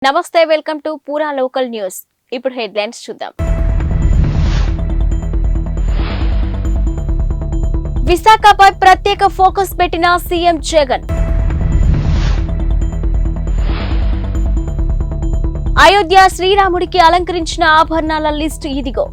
నమస్తే welcome to పూరా local news. ఇప్పుడు హెడ్లైన్స్ చూద్దాం. విశాఖపై ప్రత్యేక ఫోకస్ పెట్టిన సీఎం జగన్. అయోధ్య శ్రీరాముడికి అలంకరించిన ఆభరణాల లిస్ట్ ఇదిగో.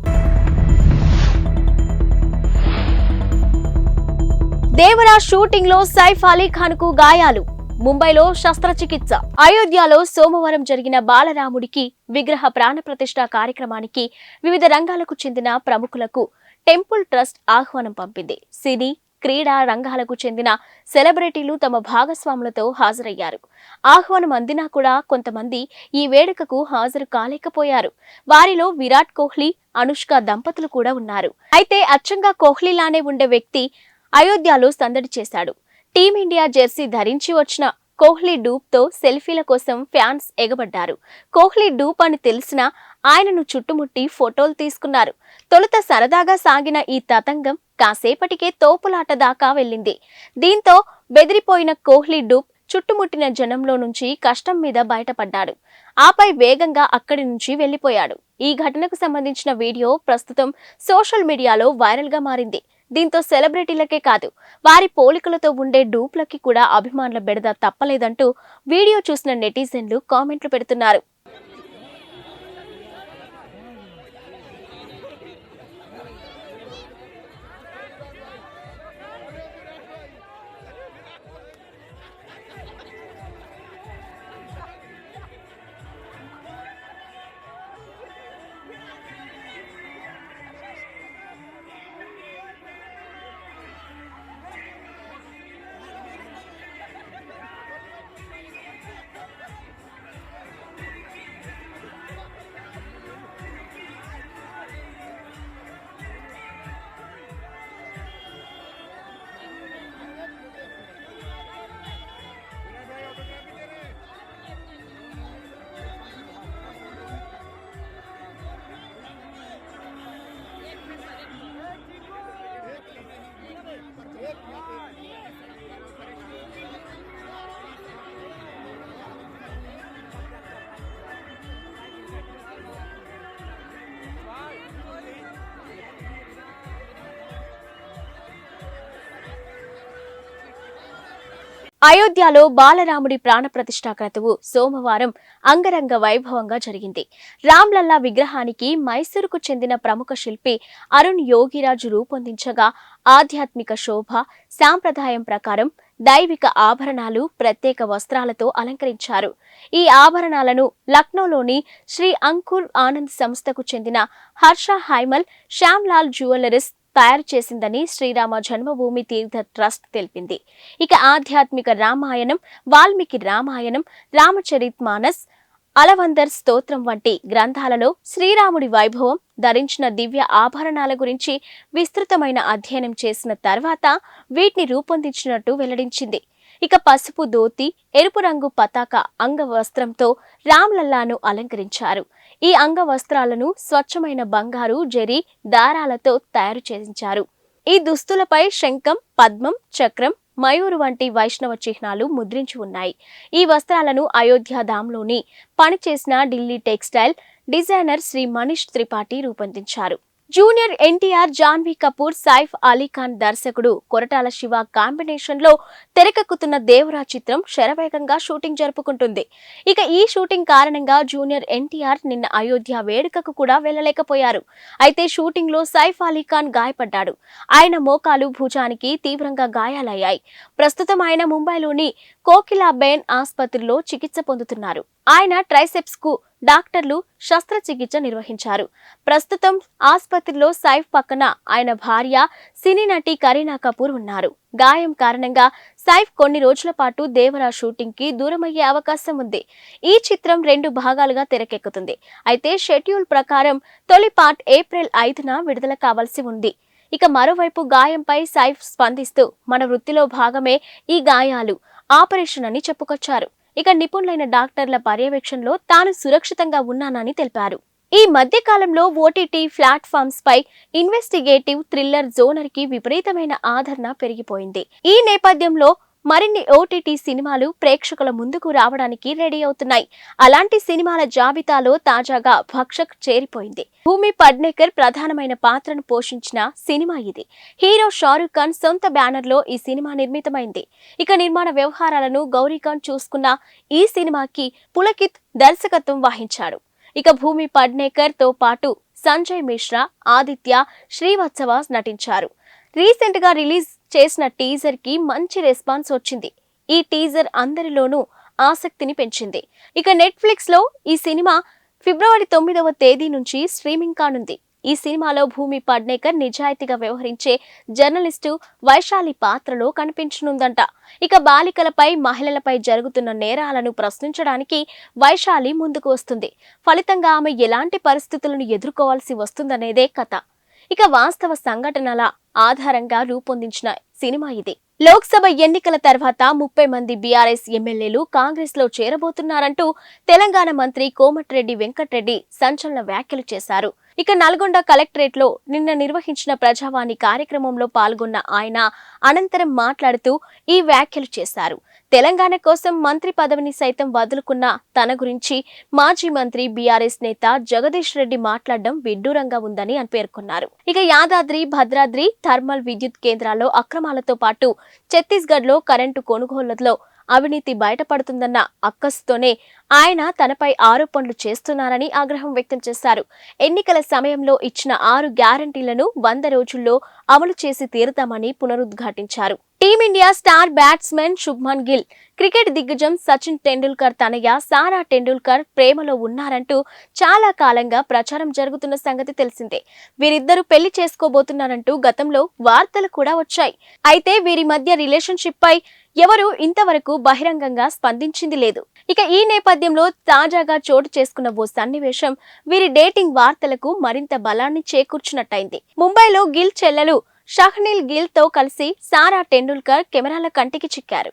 దేవరా షూటింగ్ లో సైఫ్ అలీ ఖాన్ కు గాయాలు, ముంబైలో శస్త్రచికిత్స. అయోధ్యలో సోమవారం జరిగిన బాలరాముడికి విగ్రహ ప్రాణప్రతిష్ఠ కార్యక్రమానికి వివిధ రంగాలకు చెందిన ప్రముఖులకు టెంపుల్ ట్రస్ట్ ఆహ్వానం పంపింది. సినీ, క్రీడా రంగాలకు చెందిన సెలబ్రిటీలు తమ భాగస్వాములతో హాజరయ్యారు. ఆహ్వానం అందినా కూడా కొంతమంది ఈ వేడుకకు హాజరు కాలేకపోయారు. వారిలో విరాట్ కోహ్లీ, అనుష్క దంపతులు కూడా ఉన్నారు. అయితే అచ్చంగా కోహ్లీలానే ఉండే వ్యక్తి అయోధ్యలో సందడి చేశాడు. టీమిండియా జెర్సీ ధరించి వచ్చిన కోహ్లీ డూప్ తో సెల్ఫీల కోసం ఫ్యాన్స్ ఎగబడ్డారు. కోహ్లీ డూప్ అని తెలిసినా ఆయనను చుట్టుముట్టి ఫోటోలు తీసుకున్నారు. తొలుత సరదాగా సాగిన ఈ తతంగం కాసేపటికే తోపులాట దాకా వెళ్ళింది. దీంతో బెదిరిపోయిన కోహ్లీ డూప్ చుట్టుముట్టిన జనంలో నుంచి కష్టం మీద బయటపడ్డాడు. ఆపై వేగంగా అక్కడి నుంచి వెళ్లిపోయాడు. ఈ ఘటనకు సంబంధించిన వీడియో ప్రస్తుతం సోషల్ మీడియాలో వైరల్ గా మారింది. దీంతో సెలబ్రిటీలకే కాదు, వారి పోలికలతో ఉండే డూప్లకి కూడా అభిమానుల బెడద తప్పలేదంటూ వీడియో చూసిన నెటిజన్లు కామెంట్లు పెడుతున్నారు. అయోధ్యలో బాలరాముడి ప్రాణప్రతిష్ఠా క్రతువు సోమవారం అంగరంగ వైభవంగా జరిగింది. రామ్లల్లా విగ్రహానికి మైసూరుకు చెందిన ప్రముఖ శిల్పి అరుణ్ యోగిరాజు రూపొందించగా ఆధ్యాత్మిక శోభ, సాంప్రదాయం ప్రకారం దైవిక ఆభరణాలు, ప్రత్యేక వస్త్రాలతో అలంకరించారు. ఈ ఆభరణాలను లక్నోలోని శ్రీ అంకుర్ ఆనంద్ సంస్థకు చెందిన హర్ష హైమల్ శ్యామ్లాల్ జ్యువెలరీస్ తయారు చేసిందని శ్రీరామ జన్మభూమి తీర్థ ట్రస్ట్ తెలిపింది. ఇక ఆధ్యాత్మిక రామాయణం, వాల్మీకి రామాయణం, రామచరితమానస్, అలవందర్ స్తోత్రం వంటి గ్రంథాలలో శ్రీరాముడి వైభవం, ధరించిన దివ్య ఆభరణాల గురించి విస్తృతమైన అధ్యయనం చేసిన తర్వాత వీటిని రూపొందించినట్టు వెల్లడించింది. ఇక పసుపు ధోతి, ఎరుపు రంగు పతాక అంగవస్త్రంతో రామ్లల్లాను అలంకరించారు. ఈ అంగవస్త్రాలను స్వచ్ఛమైన బంగారు, జరీ దారాలతో తయారు చేయించారు. ఈ దుస్తులపై శంఖం, పద్మం, చక్రం, మయూరు వంటి వైష్ణవ చిహ్నాలు ముద్రించి ఉన్నాయి. ఈ వస్త్రాలను అయోధ్య ధామ్లోని పనిచేసిన ఢిల్లీ టెక్స్టైల్ డిజైనర్ శ్రీ మనీష్ త్రిపాఠి రూపొందించారు. జూనియర్ ఎన్టీఆర్, జాన్వీ కపూర్, సైఫ్ అలీ ఖాన్ దర్శకుడు కొరటాల శివ కాంబినేషన్ లో తెరకెక్కుతున్న దేవరా చిత్రం శరవేగంగా షూటింగ్ జరుపుకుంటుంది. ఇక ఈ షూటింగ్ కారణంగా జూనియర్ ఎన్టీఆర్ నిన్న అయోధ్య వేడుకకు కూడా వెళ్లలేకపోయారు. అయితే షూటింగ్ లో సైఫ్ అలీ ఖాన్ గాయపడ్డాడు. ఆయన మోకాలు, భుజానికి తీవ్రంగా గాయాలయ్యాయి. ప్రస్తుతం ఆయన ముంబైలోని కోకిలాబేన్ ఆసుపత్రిలో చికిత్స పొందుతున్నారు. ఆయన ట్రైసెప్స్ కు డాక్టర్లు శస్త్రచికిత్స నిర్వహించారు. ప్రస్తుతం ఆసుపత్రిలో సైఫ్ పక్కన ఆయన భార్య, సినీ నటి కరీనా కపూర్ ఉన్నారు. గాయం కారణంగా సైఫ్ కొన్ని రోజుల పాటు దేవరా షూటింగ్ కి దూరమయ్యే అవకాశం ఉంది. ఈ చిత్రం 2 భాగాలుగా తెరకెక్కుతుంది. అయితే షెడ్యూల్ ప్రకారం తొలి పార్ట్ ఏప్రిల్ 5న విడుదల కావాల్సి ఉంది. ఇక మరోవైపు గాయంపై సైఫ్ స్పందిస్తూ, మన వృత్తిలో భాగమే ఈ గాయాలు, ఆపరేషన్ అని చెప్పుకొచ్చారు. ఇక నిపుణులైన డాక్టర్ల పర్యవేక్షణలో తాను సురక్షితంగా ఉన్నానని తెలిపారు. ఈ మధ్య కాలంలో ఓటీటీ ప్లాట్ఫామ్స్ పై ఇన్వెస్టిగేటివ్ థ్రిల్లర్ జోనర్ కి విపరీతమైన ఆదరణ పెరిగిపోయింది. ఈ నేపథ్యంలో మరిన్ని ఓటీటీ సినిమాలు ప్రేక్షకుల ముందుకు రావడానికి రెడీ అవుతున్నాయి. అలాంటి సినిమాల జాబితాలో తాజాగా భక్షక్ చేరిపోయింది. భూమి పడ్నేకర్ ప్రధానమైన పాత్రను పోషించిన సినిమా ఇది. హీరో షారూక్ ఖాన్ సొంత బ్యానర్ లో ఈ సినిమా నిర్మితమైంది. ఇక నిర్మాణ వ్యవహారాలను గౌరీ ఖాన్ చూసుకున్న ఈ సినిమాకి పులకిత్ దర్శకత్వం వహించాడు. ఇక భూమి పడ్నేకర్ తో పాటు సంజయ్ మిశ్రా, ఆదిత్య శ్రీవత్సవ నటించారు. రీసెంట్ గా రిలీజ్ చేసిన టీజర్ కి మంచి రెస్పాన్స్ వచ్చింది. ఈ టీజర్ అందరిలోనూ ఆసక్తిని పెంచింది. ఇక నెట్ఫ్లిక్స్ లో ఈ సినిమా ఫిబ్రవరి 9వ తేదీ నుంచి స్ట్రీమింగ్ కానుంది. ఈ సినిమాలో భూమి పడ్నేకర్ నిజాయితీగా వ్యవహరించే జర్నలిస్టు వైశాలి పాత్రలో కనిపించనుందంట. ఇక బాలికలపై, మహిళలపై జరుగుతున్న నేరాలను ప్రశ్నించడానికి వైశాలి ముందుకు వస్తుంది. ఫలితంగా ఆమె ఎలాంటి పరిస్థితులను ఎదుర్కోవాల్సి వస్తుందనేదే కథ. ఇక వాస్తవ సంఘటనల ఆధారంగా రూపొందించిన సినిమా ఇది. లోక్సభ ఎన్నికల తర్వాత 30 మంది బీఆర్ఎస్ ఎమ్మెల్యేలు కాంగ్రెస్ లో చేరబోతున్నారంటూ తెలంగాణ మంత్రి కోమటిరెడ్డి వెంకటరెడ్డి సంచలన వ్యాఖ్యలు చేశారు. ఇక నల్గొండ కలెక్టరేట్ లో నిన్న నిర్వహించిన ప్రజావాణి కార్యక్రమంలో పాల్గొన్న ఆయన అనంతరం మాట్లాడుతూ ఈ వ్యాఖ్యలు చేశారు. తెలంగాణ కోసం మంత్రి పదవిని సైతం వదులుకున్న తన గురించి మాజీ మంత్రి బీఆర్ఎస్ నేత జగదీష్ రెడ్డి మాట్లాడడం విడ్డూరంగా ఉందని పేర్కొన్నారు. ఇక యాదాద్రి, భద్రాద్రి థర్మల్ విద్యుత్ కేంద్రాల్లో అక్రమాలతో పాటు ఛత్తీస్గఢ్ లో కరెంటు కొనుగోళ్లలో అవినీతి బయటపడుతుందన్న అక్కసుతోనే ఆయన తనపై ఆరోపణలు చేస్తున్నారని ఆగ్రహం వ్యక్తం చేశారు. ఎన్నికల సమయంలో ఇచ్చిన 6 గ్యారంటీలను 100 రోజుల్లో అమలు చేసి తీరుతామని పునరుద్ఘాటించారు. Team India star batsmen Shubman Gill, cricket దిగ్గజం సచిన్ టెండూల్కర్ తనయ సారా టెండూల్కర్ ప్రేమలో ఉన్నారంటూ చాలా కాలంగా ప్రచారం జరుగుతున్న సంగతి తెలిసిందే. వీరిద్దరూ పెళ్లి చేసుకోబోతున్నారంటూ గతంలో వార్తలు కూడా వచ్చాయి. అయితే వీరి మధ్య రిలేషన్షిప్ పై ఎవరు ఇంతవరకు బహిరంగంగా స్పందించింది లేదు. ఇక ఈ నేపథ్యంలో తాజాగా చోటు చేసుకున్న ఓ సన్నివేశం వీరి డేటింగ్ వార్తలకు మరింత బలాన్ని చేకూర్చున్నట్టయింది. ముంబైలో గిల్ చెల్లెలు షహ్నీల్ గిల్ తో కలిసి సారా టెండూల్కర్ కెమెరాల కంటికి చిక్కారు.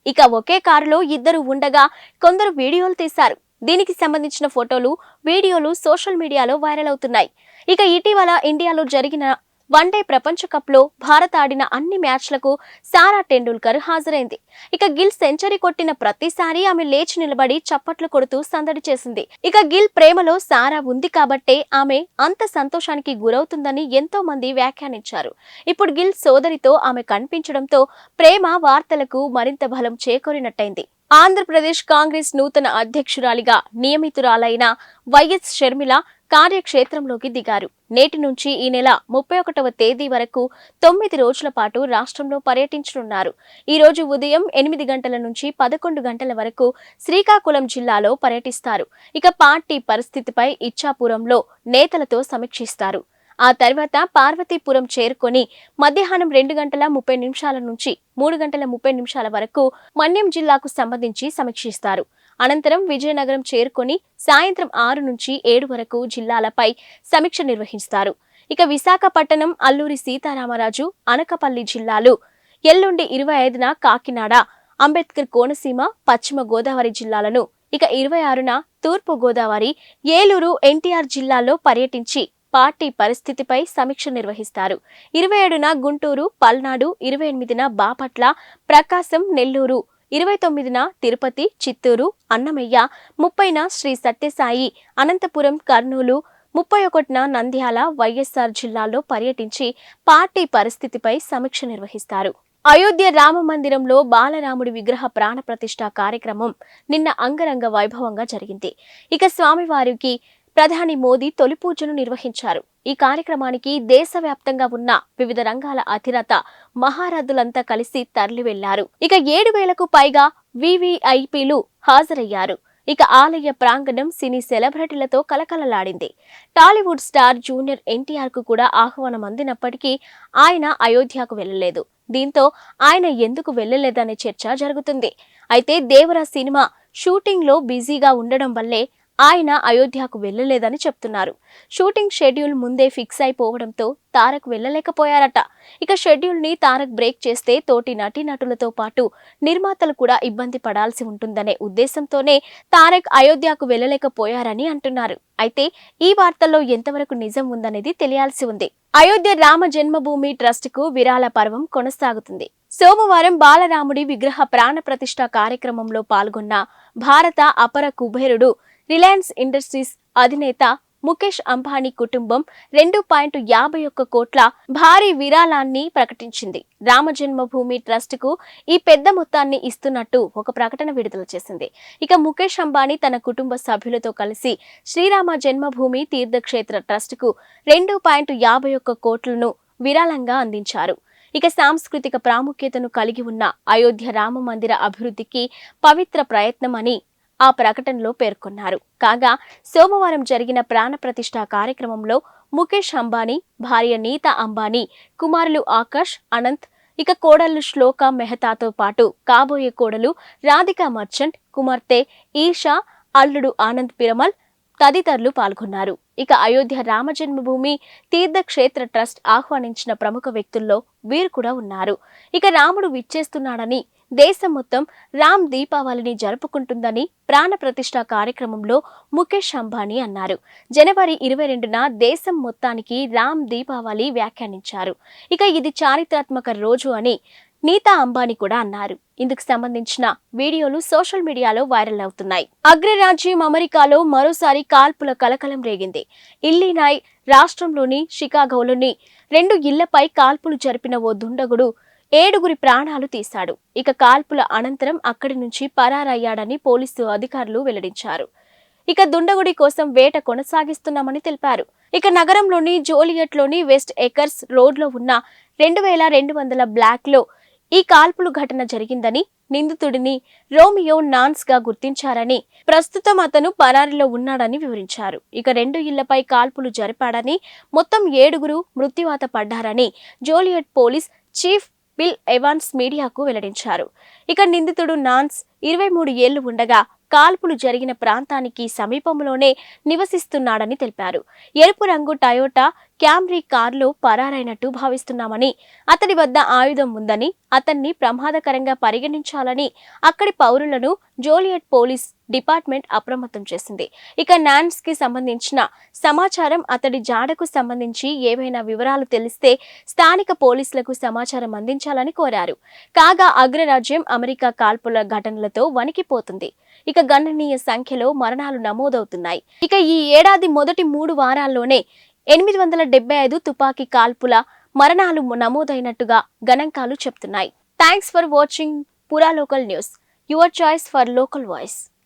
ఇక ఒకే కారులో ఇద్దరు ఉండగా కొందరు వీడియోలు తీశారు. దీనికి సంబంధించిన ఫోటోలు, వీడియోలు సోషల్ మీడియాలో వైరల్ అవుతున్నాయి. ఇక ఇటీవల ఇండియాలో జరిగిన వన్డే ప్రపంచ కప్ లో భారత్ ఆడిన అన్ని మ్యాచ్లకు సారా టెండూల్కర్ హాజరైంది. ఇక గిల్ సెంచరీ కొట్టిన ప్రతిసారి ఆమె లేచి నిలబడి చప్పట్లు కొడుతూ సందడి చేసింది. ఇక గిల్ ప్రేమలో సారా ఉంది కాబట్టే ఆమె అంత సంతోషానికి గురవుతుందని ఎంతో మంది వ్యాఖ్యానించారు. ఇప్పుడు గిల్ సోదరితో ఆమె కనిపించడంతో ప్రేమ వార్తలకు మరింత బలం చేకూరినట్టయింది. ఆంధ్రప్రదేశ్ కాంగ్రెస్ నూతన అధ్యక్షురాలిగా నియమితురాలైన వైఎస్ షర్మిల కార్యక్షేత్రంలోకి దిగారు. నేటి నుంచి ఈ నెల 31వ తేదీ వరకు 9 రోజుల పాటు రాష్ట్రంలో పర్యటించనున్నారు. ఈ రోజు ఉదయం 8 గంటల నుంచి 11 గంటల వరకు శ్రీకాకుళం జిల్లాలో పర్యటిస్తారు. ఇక పార్టీ పరిస్థితిపై ఇచ్చాపురంలో నేతలతో సమీక్షిస్తారు. ఆ తర్వాత పార్వతీపురం చేరుకొని మధ్యాహ్నం 2 గంటల 30 నిమిషాల నుంచి 3 గంటల 30 నిమిషాల వరకు మన్యం జిల్లాకు సంబంధించి సమీక్షిస్తారు. అనంతరం విజయనగరం చేరుకొని సాయంత్రం 6 నుంచి 7 వరకు జిల్లాలపై సమీక్ష నిర్వహిస్తారు. ఇక విశాఖపట్నం, అల్లూరి సీతారామరాజు, అనకాపల్లి జిల్లాలు, ఎల్లుండి 25న కాకినాడ, అంబేద్కర్ కోనసీమ, పశ్చిమ గోదావరి జిల్లాలను, ఇక 26న తూర్పు గోదావరి, ఏలూరు, ఎన్టీఆర్ జిల్లాల్లో పర్యటించి పార్టీ పరిస్థితిపై సమీక్ష నిర్వహిస్తారు. 27న గుంటూరు, పల్నాడు, 28న బాపట్ల, ప్రకాశం, నెల్లూరు, 29న తిరుపతి, చిత్తూరు, అన్నమయ్య, 30న శ్రీ సత్యసాయి, అనంతపురం, కర్నూలు, 31న నంద్యాల, వైఎస్ఆర్ జిల్లాల్లో పర్యటించి పార్టీ పరిస్థితిపై సమీక్ష నిర్వహిస్తారు. అయోధ్య రామ మందిరంలో బాలరాముడి విగ్రహ ప్రాణ ప్రతిష్ఠ కార్యక్రమం నిన్న అంగరంగ వైభవంగా జరిగింది. ఇక స్వామివారికి ప్రధాని మోదీ తొలి పూజలు నిర్వహించారు. ఈ కార్యక్రమానికి దేశవ్యాప్తంగా ఉన్న వివిధ రంగాల అధిరత మహారథులంతా కలిసి తరలి వెళ్లారు. ఇక 7,000కు పైగా వివిఐపీలు హాజరయ్యారు. ఇక ఆలయ ప్రాంగణం సినీ సెలబ్రిటీలతో కలకలలాడింది. టాలీవుడ్ స్టార్ జూనియర్ ఎన్టీఆర్ కు కూడా ఆహ్వానం అందినప్పటికీ ఆయన అయోధ్యకు వెళ్లలేదు. దీంతో ఆయన ఎందుకు వెళ్లలేదనే చర్చ జరుగుతుంది. అయితే దేవరా సినిమా షూటింగ్ లో బిజీగా ఉండడం వల్లే ఆయన అయోధ్యకు వెళ్లలేదని చెప్తున్నారు. షూటింగ్ షెడ్యూల్ ముందే ఫిక్స్ అయిపోవడంతో తారక్ వెళ్లలేకపోయారట. ఇక షెడ్యూల్ ని తారక్ బ్రేక్ చేస్తే తోటి నటీనటులతో పాటు నిర్మాతలు కూడా ఇబ్బంది పడాల్సి ఉంటుందనే ఉద్దేశంతోనే తారక్ అయోధ్యకు వెళ్లలేకపోయారని అంటున్నారు. అయితే ఈ వార్తల్లో ఎంతవరకు నిజం ఉందనేది తెలియాల్సి ఉంది. అయోధ్య రామ జన్మభూమి ట్రస్ట్ కు విరాళ పర్వం కొనసాగుతుంది. సోమవారం బాలరాముడి విగ్రహ ప్రాణ ప్రతిష్ఠ కార్యక్రమంలో పాల్గొన్న భారత అపర కుబేరుడు రిలయన్స్ ఇండస్ట్రీస్ అధినేత ముఖేష్ అంబానీ కుటుంబం 2.51 కోట్ల భారీ విరాళాన్ని ప్రకటించింది. రామజన్మభూమి ట్రస్టుకు ఈ పెద్ద మొత్తాన్ని ఇస్తున్నట్టు ఒక ప్రకటన విడుదల చేసింది. ఇక ముఖేష్ అంబానీ తన కుటుంబ సభ్యులతో కలిసి శ్రీరామ జన్మభూమి తీర్థక్షేత్ర ట్రస్టుకు 2.51 కోట్లను విరాళంగా అందించారు. ఇక సాంస్కృతిక ప్రాముఖ్యతను కలిగి ఉన్న అయోధ్య రామ మందిర అభివృద్ధికి పవిత్ర ప్రయత్నమని ఆ ప్రకటనలో పేర్కొన్నారు. కాగా సోమవారం జరిగిన ప్రాణ ప్రతిష్ఠ కార్యక్రమంలో ముఖేష్ అంబానీ, భార్య నీతా అంబానీ, కుమారులు ఆకాష్, అనంత్, ఇక కోడళ్లు శ్లోక మెహతాతో పాటు కాబోయే కోడలు రాధికా మర్చెంట్, కుమార్తె ఈషా, అల్లుడు ఆనంద్ పిరమల్ తదితరులు పాల్గొన్నారు. ఇక అయోధ్య రామజన్మభూమి తీర్థక్షేత్ర ట్రస్ట్ ఆహ్వానించిన ప్రముఖ వ్యక్తుల్లో వీరు కూడా ఉన్నారు. ఇక రాముడు విచ్చేస్తున్నాడని, దేశం మొత్తం రామ్ దీపావళిని జరుపుకుంటుందని ప్రాణ ప్రతిష్ఠ కార్యక్రమంలో ముఖేష్ అంబానీ అన్నారు. జనవరి 22న దేశం మొత్తానికి రామ్ దీపావళి వ్యాఖ్యానించారు. ఇక ఇది చారిత్రాత్మక రోజు అని నీతా అంబానీ కూడా అన్నారు. ఇందుకు సంబంధించిన వీడియోలు సోషల్ మీడియాలో వైరల్ అవుతున్నాయి. అగ్రరాజ్యం అమెరికాలో మరోసారి కాల్పుల కలకలం రేగింది. ఇల్లినాయ్ రాష్ట్రంలోని షికాగోలోని 2 ఇళ్లపై కాల్పులు జరిపిన ఓ దుండగుడు 7 ప్రాణాలు తీశాడు. ఇక కాల్పుల అనంతరం అక్కడి నుంచి పరారయ్యాడని పోలీసు అధికారులు వెల్లడించారు. ఇక దుండగుడి కోసం వేట కొనసాగిస్తున్నామని తెలిపారు. ఇక నగరంలోని జోలియట్లోని వెస్ట్ ఎకర్స్ రోడ్లో ఉన్న 2200 బ్లాక్లో ఈ కాల్పులు ఘటన జరిగిందని, నిందితుడిని రోమియో నాన్స్ గా గుర్తించారని, ప్రస్తుతం అతను పరారీలో ఉన్నాడని వివరించారు. ఇక 2 ఇళ్లపై కాల్పులు జరిపాడని, మొత్తం 7 మృత్యువాత పడ్డారని Joliet police chief Bill Evans మీడియాకు వెల్లడించారు. ఇక నిందితుడు నాన్స్ 23 ఏళ్లు ఉండగా కాల్పులు జరిగిన ప్రాంతానికి సమీపంలోనే నివసిస్తున్నాడని తెలిపారు. ఎరుపు రంగు టయోటా క్యామ్రీ కారులో పరారైనట్టు భావిస్తున్నామని, అతడి వద్ద ఆయుధం ఉందని, అతన్ని ప్రమాదకరంగా పరిగణించాలని అక్కడి పౌరులను జోలియట్ పోలీస్ డిపార్ట్మెంట్ అప్రమత్తం చేసింది. ఇక నాన్స్ కి సంబంధించిన సమాచారం, అతడి జాడకు సంబంధించి ఏవైనా వివరాలు తెలిస్తే స్థానిక పోలీసులకు సమాచారం అందించాలని కోరారు. కాగా అగ్రరాజ్యం అమెరికా కాల్పుల ఘటనలతో వణికిపోతుంది. ఇక గణనీయ సంఖ్యలో మరణాలు నమోదవుతున్నాయి. ఇక ఈ ఏడాది మొదటి 3 వారాల్లోనే 875 తుపాకీ కాల్పుల మరణాలు నమోదైనట్టుగా గణాంకాలు చెప్తున్నాయి. థ్యాంక్స్ ఫర్ వాచింగ్ పురా local news, your choice for local voice.